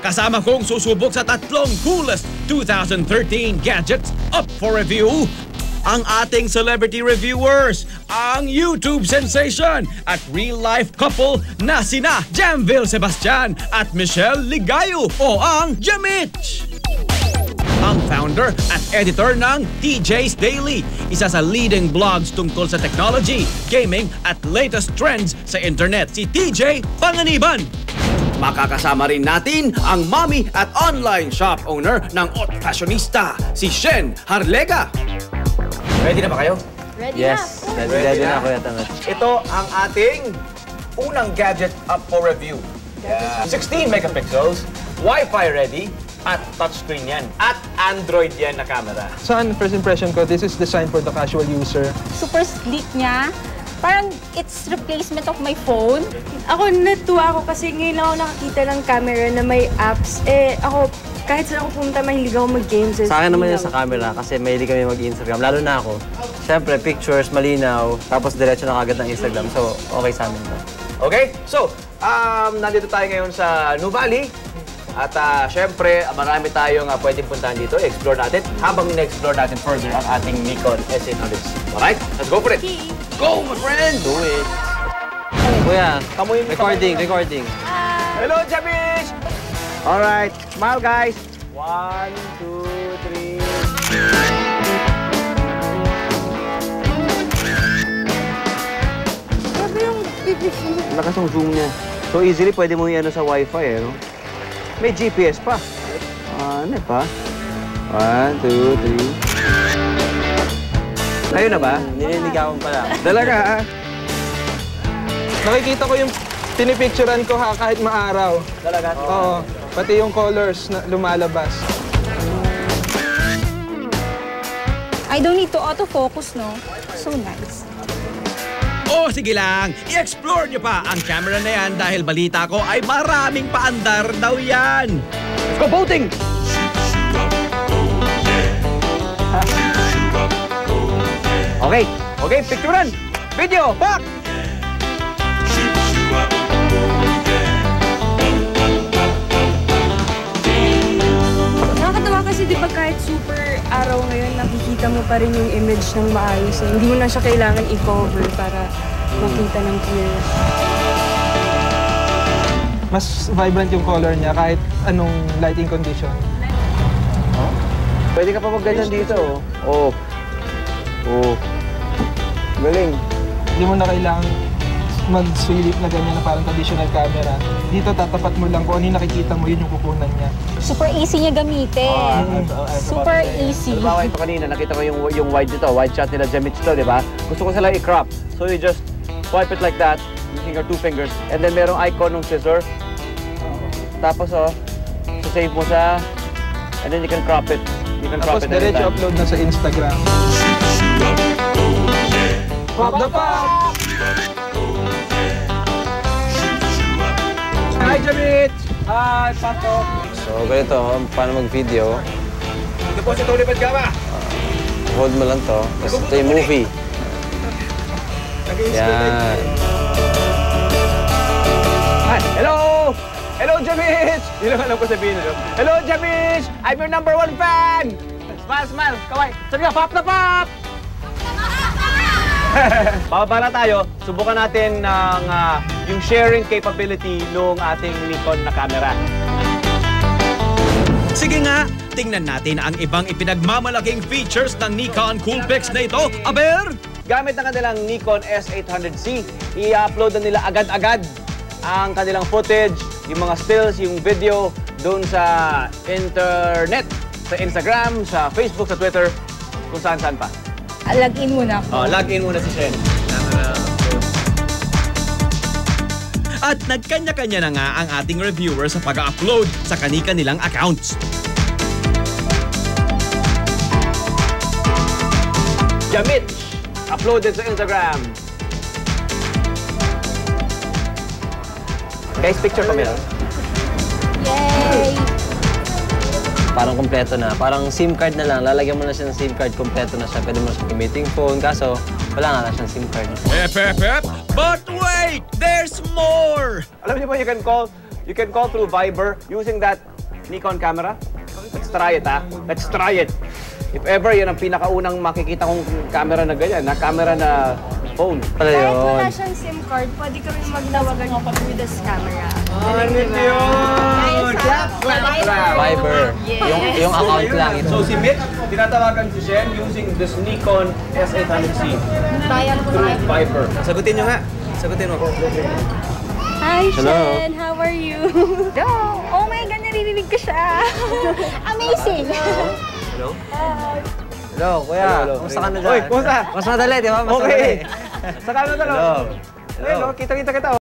kasama kong susubok sa tatlong coolest 2013 gadgets up for review. Ang ating celebrity reviewers, ang YouTube sensation at real-life couple na sina Jamville Sebastian at Michelle Ligayo o ang Jamich. Ang founder at editor ng TJ's Daily, isa sa leading blogs tungkol sa technology, gaming at latest trends sa internet, si TJ Panganiban. Makakasama rin natin ang mommy at online shop owner ng Haute Fashionista, si Shen Harlega. Ready na ba kayo? Ready yes, na. Ready na, Kuya Tangat. Ito ang ating unang gadget up for review. 16 megapixels, Wi-Fi ready, at touchscreen yan. At Android yan na camera. Saan first impression ko, this is designed for the casual user. Super sleek niya. Parang it's replacement of my phone. Ako natuwa ako kasi ngayon ako nakakita ng camera na may apps. Ako kahit saan ako pumunta, mahilig ako mag-games. Sa akin naman yun sa camera kasi mahilig kami mag-Instagram. Lalo na ako. Siyempre, pictures, malinaw, tapos diretso na kagad ng Instagram. So, okay sa amin to. Okay? So, nandito tayo ngayon sa Nuvali. At siyempre, marami tayong pwedeng puntahan dito. I-explore natin habang ina-explore natin further ang ating Nikon S800C. Alright? Let's go for it! Okay. Go, my friend! Do it! Kuya, recording. Hello, Jamish! Alright, smile guys. 1, 2, 3. Grabe yung pipicture. Lakas ng zoom niya. So easily pwede mo i-ano sa Wi-Fi, no? May GPS pa. Ano pa? 1, 2, 3. Ayun na ba? Nililigawan pala. Talaga, Nakikita ko yung pinipicturean ko kahit maaraw. Talaga? Oo. Pati yung colors na lumalabas. I don't need to autofocus, no? So nice. Oh, sige lang. I-explore nyo pa ang camera na yan dahil balita ko ay maraming paandar daw yan. Let's go boating! Okay, picturean! Video, back! Nakakatawa kasi di ba kahit super araw ngayon, nakikita mo pa rin yung image ng maayos. Hindi mo na siya kailangan i-cover para makita ng clear. Mas vibrant yung color niya kahit anong lighting condition. Pwede ka pa mag-ganyan dito, oh. Oh. Galing. Hindi mo na kailangan mag-sweep na ganyan na parang traditional camera. Dito tatapat mo lang kung ano yung nakikita mo, yun yung kukunan niya. Super easy niya gamitin. Super easy. Halimbawa ito kanina, nakita ko yung wide dito, wide shot nila Jamich to, di ba? Gusto ko sila i-crop. So you just swipe it like that, using your 2 fingers, and then merong icon ng scissor. Tapos save mo siya, and then you can crop it. You can crop Tapos it anytime. diretso upload na sa Instagram. Pop the pop! Hi, Jamich! Hi, pasok! So ganito, paano mag-video. Deposit ulit ba't gama? Hold mo lang to, tapos ito yung movie. Yan. Hi, hello! Hello, Jamich! Hindi lang alam ko sabihin nyo. Hello, Jamich! I'm your #1 fan! Smile! Kaway! Sabi nga, pop na pop! Bababa na tayo. Subukan natin ng yung sharing capability ng ating Nikon na camera. Sige nga, tingnan natin ang ibang ipinagmamalaking features ng Nikon Coolpix na ito. Aber! Gamit ang kanilang Nikon S800C, i-upload na nila agad-agad ang kanilang footage, yung mga stills, yung video doon sa internet, sa Instagram, sa Facebook, sa Twitter, kung saan-saan pa. Log in muna ako. Log in muna si Shen. At nagkanya-kanya na nga ang ating reviewer sa pag-upload sa kani-kanilang accounts. Jamich, uploaded sa Instagram. Guys, picture kami lang. Yay! Parang kompleto na. Parang SIM card na lang. Lalagyan mo na siya ng SIM card. Kompleto na siya. Pwede mo na siya gamitin phone. Kaso, wala nga lang siyang SIM card. Pep! But wait! There's more! Alam niyo ba you can call through Viber using that Nikon camera? Let's try it, ha? Let's try it. If ever, yan ang pinakaunang makikita kong camera na ganyan, na camera na phone. Kahit wala siyang SIM card, pwede kami magtawagan with this camera. Viber. Yung account lang. So si Mitch, tinatawagan si Shen using this Nikon S800C through Viber. Sagutin nyo nga. Sagutin mo. Hi, Shen! How are you? Go! Oh my God, naririnig ko siya. Amazing! Hello? Hello, kuya. Hello. Kumusta ka na dyan? Oy, kumusta? Mas madali, di ba? Mas Okay. madali. Sa kanan na lang. Hello. Hello. Kita kita.